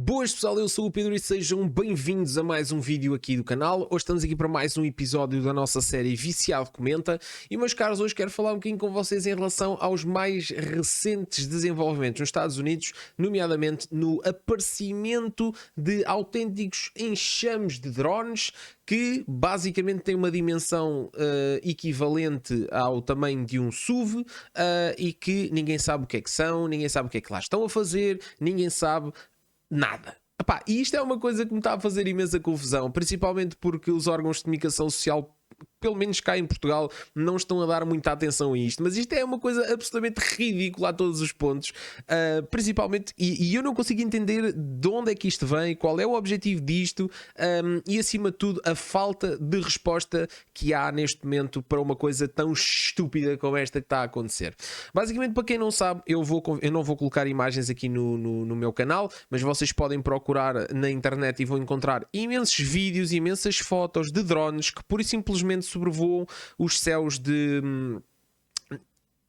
Boas pessoal, eu sou o Pedro e sejam bem-vindos a mais um vídeo aqui do canal. Hoje estamos aqui para mais um episódio da nossa série Viciado Comenta. E meus caros, hoje quero falar um bocadinho com vocês em relação aos mais recentes desenvolvimentos nos Estados Unidos, nomeadamente no aparecimento de autênticos enxames de drones que basicamente têm uma dimensão equivalente ao tamanho de um SUV e que ninguém sabe o que é que são, ninguém sabe o que é que lá estão a fazer, ninguém sabe nada. Epá, e isto é uma coisa que me está a fazer imensa confusão, principalmente porque os órgãos de comunicação social, pelo menos cá em Portugal, não estão a dar muita atenção a isto, mas isto é uma coisa absolutamente ridícula a todos os pontos, principalmente, e eu não consigo entender de onde é que isto vem, qual é o objetivo disto, e acima de tudo a falta de resposta que há neste momento para uma coisa tão estúpida como esta que está a acontecer. Basicamente, para quem não sabe, eu não vou colocar imagens aqui no meu canal, mas vocês podem procurar na internet e vão encontrar imensos vídeos, imensas fotos de drones que pura e simplesmente sobrevoam os céus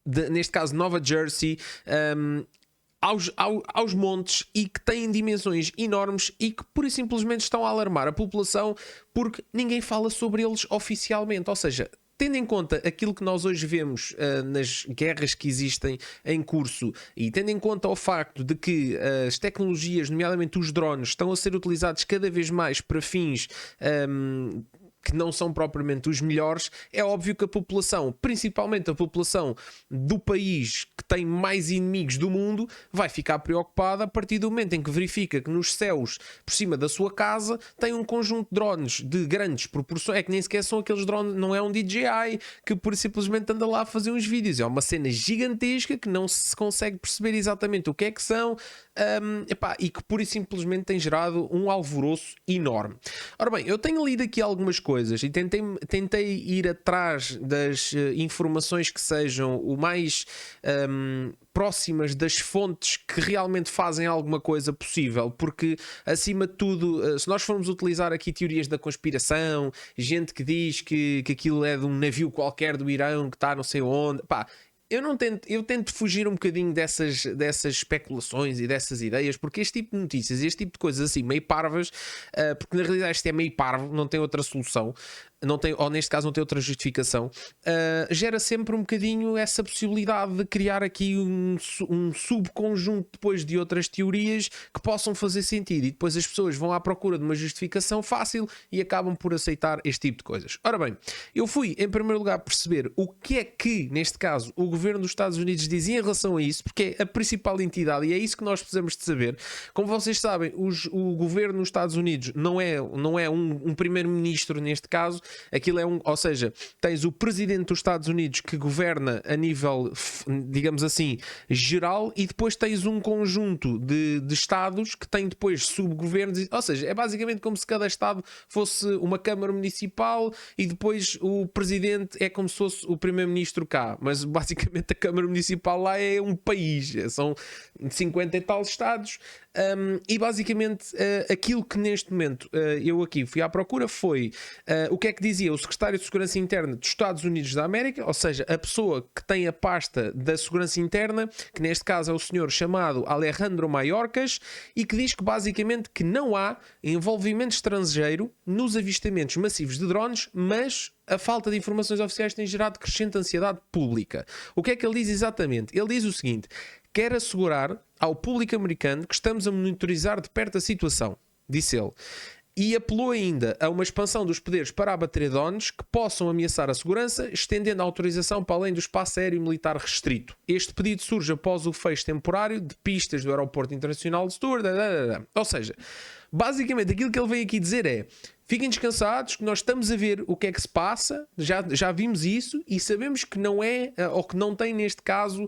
neste caso Nova Jersey, aos montes, e que têm dimensões enormes e que pura e simplesmente estão a alarmar a população porque ninguém fala sobre eles oficialmente. Ou seja, tendo em conta aquilo que nós hoje vemos nas guerras que existem em curso, e tendo em conta o facto de que as tecnologias, nomeadamente os drones, estão a ser utilizados cada vez mais para fins que não são propriamente os melhores, é óbvio que a população, principalmente a população do país que tem mais inimigos do mundo, vai ficar preocupada a partir do momento em que verifica que nos céus, por cima da sua casa, tem um conjunto de drones de grandes proporções. É que nem sequer são aqueles drones, não é um DJI que por simplesmente anda lá a fazer uns vídeos, é uma cena gigantesca que não se consegue perceber exatamente o que é que são, e que pura e simplesmente tem gerado um alvoroço enorme. Ora bem, eu tenho lido aqui algumas coisas e tentei ir atrás das informações que sejam o mais próximas das fontes que realmente fazem alguma coisa possível, porque acima de tudo, se nós formos utilizar aqui teorias da conspiração, gente que diz que aquilo é de um navio qualquer do Irão que está não sei onde, pá, eu tento fugir um bocadinho dessas especulações e dessas ideias, porque este tipo de notícias, este tipo de coisas assim meio parvas, porque na realidade isto é meio parvo, não tem outra solução, ou neste caso não tem outra justificação, gera sempre um bocadinho essa possibilidade de criar aqui um subconjunto depois de outras teorias que possam fazer sentido, e depois as pessoas vão à procura de uma justificação fácil e acabam por aceitar este tipo de coisas. Ora bem, eu fui em primeiro lugar perceber o que é que, neste caso, o governo dos Estados Unidos dizia em relação a isso, porque é a principal entidade e é isso que nós precisamos de saber. Como vocês sabem, o governo dos Estados Unidos não é um primeiro-ministro neste caso. Aquilo é ou seja, tens o presidente dos Estados Unidos que governa a nível, digamos assim, geral, e depois tens um conjunto de estados que têm depois subgovernos, ou seja, é basicamente como se cada estado fosse uma câmara municipal e depois o presidente é como se fosse o primeiro-ministro cá, mas basicamente a câmara municipal lá é um país, são 50 e tal estados. E basicamente aquilo que neste momento eu aqui fui à procura foi o que é que dizia o secretário de Segurança Interna dos Estados Unidos da América, ou seja, a pessoa que tem a pasta da Segurança Interna, que neste caso é o senhor chamado Alejandro Mayorkas, e que diz que basicamente que não há envolvimento estrangeiro nos avistamentos massivos de drones, mas a falta de informações oficiais tem gerado crescente ansiedade pública. O que é que ele diz exatamente? Ele diz o seguinte: quer assegurar ao público americano que estamos a monitorizar de perto a situação, disse ele. E apelou ainda a uma expansão dos poderes para abater drones que possam ameaçar a segurança, estendendo a autorização para além do espaço aéreo militar restrito. Este pedido surge após o fecho temporário de pistas do Aeroporto Internacional de Stewart. Ou seja, basicamente aquilo que ele vem aqui dizer é: fiquem descansados que nós estamos a ver o que é que se passa, já vimos isso e sabemos que não é, ou que não tem neste caso,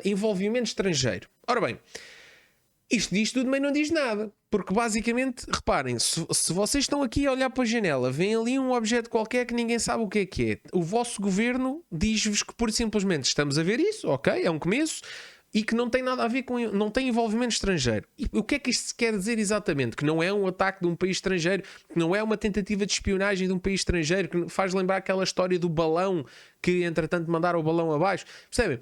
envolvimento estrangeiro. Ora bem, isto diz tudo, mas não diz nada. Porque basicamente, reparem, se vocês estão aqui a olhar para a janela, vem ali um objeto qualquer que ninguém sabe o que é. O vosso governo diz-vos que pura e simplesmente estamos a ver isso, ok, é um começo, e que não tem nada a ver com, não tem envolvimento estrangeiro. E o que é que isto quer dizer exatamente? Que não é um ataque de um país estrangeiro, que não é uma tentativa de espionagem de um país estrangeiro, que faz lembrar aquela história do balão que entretanto mandaram o balão abaixo. Percebem?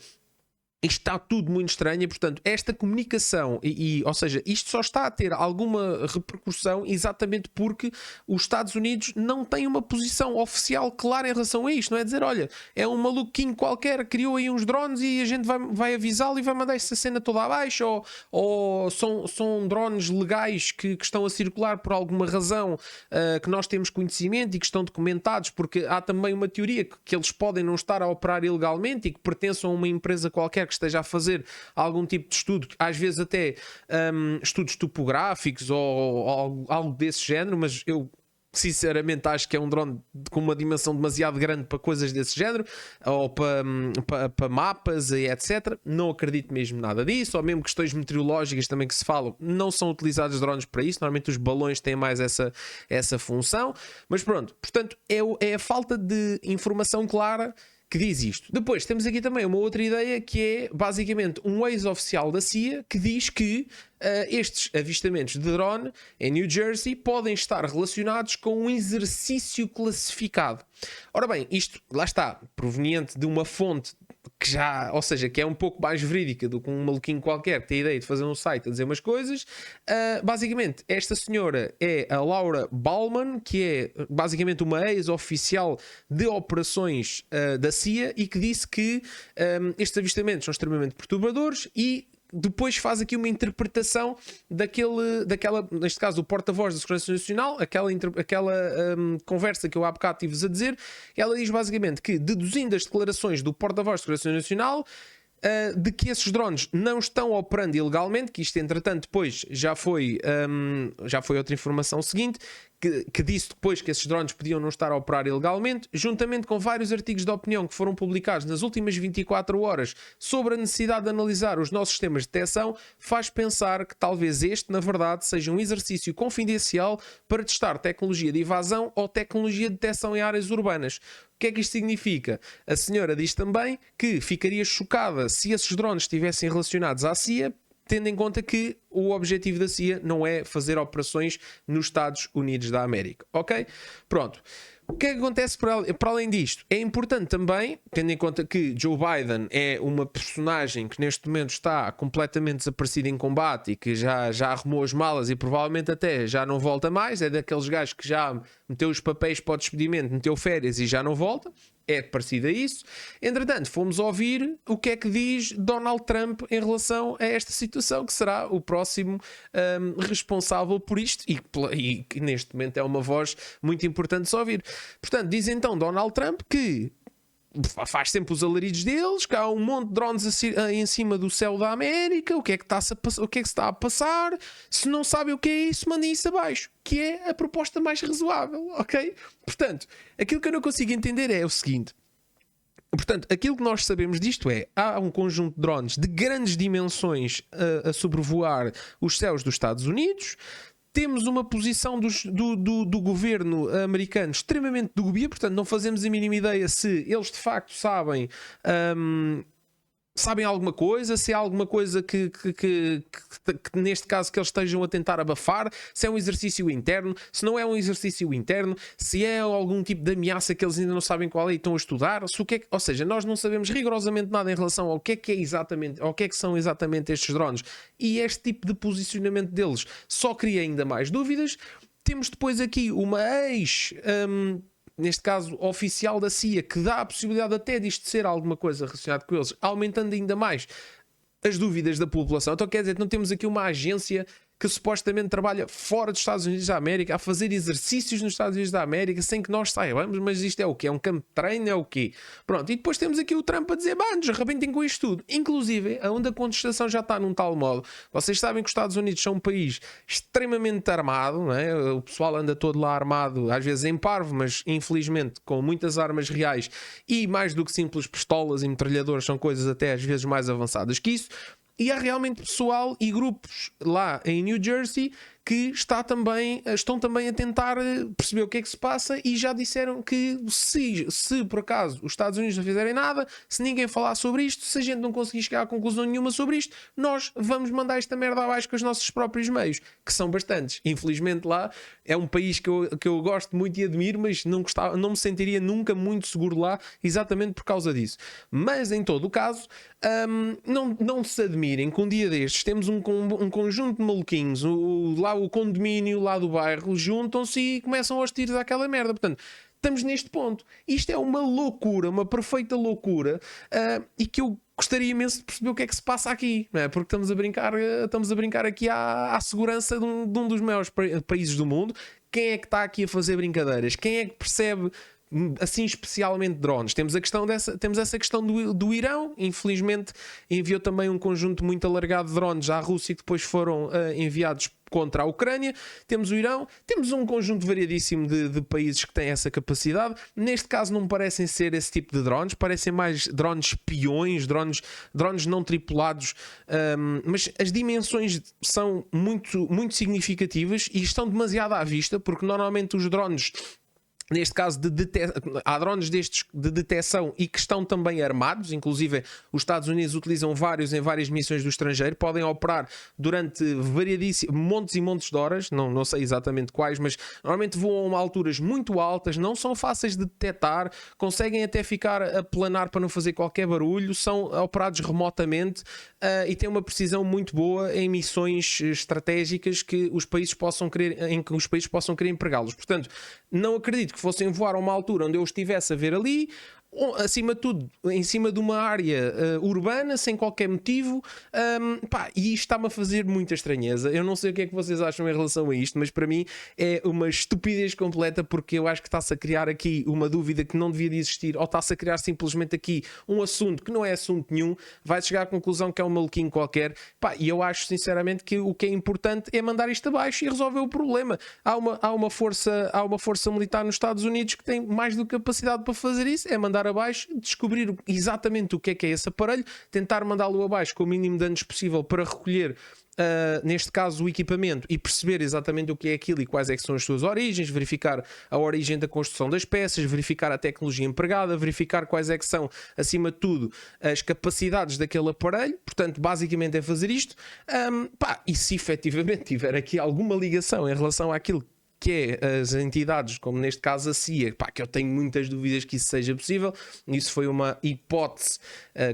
isto está tudo muito estranho e, portanto, esta comunicação, ou seja, isto só está a ter alguma repercussão exatamente porque os Estados Unidos não têm uma posição oficial clara em relação a isto. Não é dizer, olha, é um maluquinho qualquer, criou aí uns drones e a gente vai avisá-lo e vai mandar essa cena toda abaixo, ou são drones legais que estão a circular por alguma razão que nós temos conhecimento e que estão documentados, porque há também uma teoria que eles podem não estar a operar ilegalmente e que pertençam a uma empresa qualquer que esteja a fazer algum tipo de estudo, às vezes até estudos topográficos ou algo desse género, mas eu sinceramente acho que é um drone com uma dimensão demasiado grande para coisas desse género, ou para mapas e etc. Não acredito mesmo nada disso, ou mesmo questões meteorológicas também que se falam, não são utilizados drones para isso. Normalmente os balões têm mais essa função, mas pronto, portanto é a falta de informação clara que diz isto. Depois temos aqui também uma outra ideia que é basicamente um ex-oficial da CIA que diz que estes avistamentos de drone em New Jersey podem estar relacionados com um exercício classificado. Ora bem, isto lá está, proveniente de uma fonte que já, ou seja, que é um pouco mais verídica do que um maluquinho qualquer que tem a ideia de fazer um site a dizer umas coisas. Basicamente, esta senhora é a Laura Ballman, que é basicamente uma ex-oficial de operações da CIA e que disse que estes avistamentos são extremamente perturbadores e depois faz aqui uma interpretação daquela, neste caso, do porta-voz da Segurança Nacional, aquela conversa que eu há bocado tive-vos a dizer. Ela diz basicamente que, deduzindo as declarações do porta-voz da Segurança Nacional, de que esses drones não estão operando ilegalmente, que isto entretanto depois já foi outra informação seguinte, que disse depois que esses drones podiam não estar a operar ilegalmente, juntamente com vários artigos de opinião que foram publicados nas últimas 24 horas sobre a necessidade de analisar os nossos sistemas de detecção, faz pensar que talvez este, na verdade, seja um exercício confidencial para testar tecnologia de evasão ou tecnologia de detecção em áreas urbanas. O que é que isto significa? A senhora diz também que ficaria chocada se esses drones estivessem relacionados à CIA, tendo em conta que o objetivo da CIA não é fazer operações nos Estados Unidos da América. Ok? Pronto. O que é que acontece para além disto? É importante também, tendo em conta que Joe Biden é uma personagem que neste momento está completamente desaparecida em combate e que já arrumou as malas e provavelmente até já não volta mais, é daqueles gajos que já meteu os papéis para o despedimento, meteu férias e já não volta. É parecido a isso. Entretanto, fomos ouvir o que é que diz Donald Trump em relação a esta situação, que será o próximo responsável por isto e que neste momento é uma voz muito importante de se ouvir. Portanto, diz então Donald Trump que faz sempre os alaridos deles, que há um monte de drones em cima do céu da América, o que é que se está a passar, se não sabem o que é isso, mandem isso abaixo, que é a proposta mais razoável, ok? Portanto, aquilo que eu não consigo entender é o seguinte. Portanto, aquilo que nós sabemos disto é, há um conjunto de drones de grandes dimensões a sobrevoar os céus dos Estados Unidos. Temos uma posição do governo americano extremamente dúbia, portanto não fazemos a mínima ideia se eles de facto sabem alguma coisa, se é alguma coisa que neste caso que eles estejam a tentar abafar, se é um exercício interno, se não é um exercício interno, se é algum tipo de ameaça que eles ainda não sabem qual é e estão a estudar, ou seja, nós não sabemos rigorosamente nada em relação ao que é exatamente, ao que é que são exatamente estes drones, e este tipo de posicionamento deles só cria ainda mais dúvidas. Temos depois aqui uma neste caso oficial da CIA, que dá a possibilidade até disto ser alguma coisa relacionada com eles, aumentando ainda mais as dúvidas da população. Então quer dizer que não temos aqui uma agência que supostamente trabalha fora dos Estados Unidos da América, a fazer exercícios nos Estados Unidos da América, sem que nós saibamos, mas isto é o quê? É um campo de treino? É o quê? Pronto, e depois temos aqui o Trump a dizer, nos arrebentem com isto tudo. Inclusive, onde a contestação já está num tal modo. Vocês sabem que os Estados Unidos são um país extremamente armado, não é? O pessoal anda todo lá armado, às vezes em parvo, mas infelizmente com muitas armas reais e mais do que simples pistolas e metralhadores, são coisas até às vezes mais avançadas que isso. E há realmente pessoal e grupos lá em New Jersey que estão também a tentar perceber o que é que se passa e já disseram que se por acaso os Estados Unidos não fizerem nada, se ninguém falar sobre isto, se a gente não conseguir chegar a conclusão nenhuma sobre isto, nós vamos mandar esta merda abaixo com os nossos próprios meios, que são bastantes. Infelizmente lá é um país que eu gosto muito e admiro, mas não me sentiria nunca muito seguro lá, exatamente por causa disso. Mas em todo o caso, não se admirem que um dia destes temos um conjunto de maluquinhos, lá o condomínio lá do bairro, juntam-se e começam aos tiros àquela merda. Portanto, estamos neste ponto. Isto é uma loucura, uma perfeita loucura, e que eu gostaria imenso de perceber o que é que se passa aqui, não é? Porque estamos a brincar aqui à segurança de um dos maiores países do mundo. Quem é que está aqui a fazer brincadeiras? Quem é que percebe assim especialmente drones? Temos essa questão do Irão, infelizmente enviou também um conjunto muito alargado de drones à Rússia que depois foram enviados contra a Ucrânia. Temos o Irão, temos um conjunto variadíssimo de países que têm essa capacidade. Neste caso não me parecem ser esse tipo de drones, parecem mais drones espiões, drones não tripulados, mas as dimensões são muito, muito significativas e estão demasiado à vista, porque normalmente os drones, neste caso, há drones destes de detecção e que estão também armados, inclusive os Estados Unidos utilizam vários em várias missões do estrangeiro, podem operar durante montes e montes de horas, não sei exatamente quais, mas normalmente voam a alturas muito altas, não são fáceis de detectar, conseguem até ficar a planar para não fazer qualquer barulho, são operados remotamente e têm uma precisão muito boa em missões estratégicas em que os países possam querer empregá-los. Portanto, não acredito que fossem voar a uma altura onde eu estivesse a ver ali, acima de tudo, em cima de uma área urbana, sem qualquer motivo, e isto está-me a fazer muita estranheza. Eu não sei o que é que vocês acham em relação a isto, mas para mim é uma estupidez completa, porque eu acho que está-se a criar aqui uma dúvida que não devia de existir, ou está-se a criar simplesmente aqui um assunto que não é assunto nenhum, vai chegar à conclusão que é um maluquinho qualquer, e eu acho sinceramente que o que é importante é mandar isto abaixo e resolver o problema. Há uma força militar nos Estados Unidos que tem mais do que capacidade para fazer isso, é mandar abaixo, descobrir exatamente o que é esse aparelho, tentar mandá-lo abaixo com o mínimo de danos possível para recolher, neste caso, o equipamento e perceber exatamente o que é aquilo e quais é que são as suas origens, verificar a origem da construção das peças, verificar a tecnologia empregada, verificar quais é que são, acima de tudo, as capacidades daquele aparelho. Portanto, basicamente é fazer isto, e se efetivamente tiver aqui alguma ligação em relação àquilo que é as entidades, como neste caso a CIA, que eu tenho muitas dúvidas que isso seja possível. Isso foi uma hipótese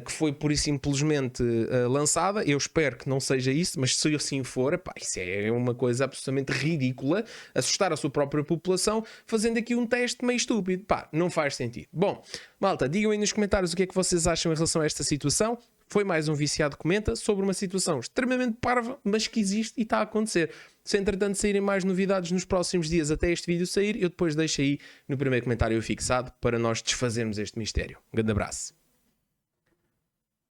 que foi pura e simplesmente lançada. Eu espero que não seja isso, mas se assim for, isso é uma coisa absolutamente ridícula, assustar a sua própria população fazendo aqui um teste meio estúpido. Não faz sentido. Bom, malta, digam aí nos comentários o que é que vocês acham em relação a esta situação. Foi mais um Viciado Comenta sobre uma situação extremamente parva, mas que existe e está a acontecer. Se entretanto saírem mais novidades nos próximos dias até este vídeo sair, eu depois deixo aí no primeiro comentário fixado para nós desfazermos este mistério. Um grande abraço.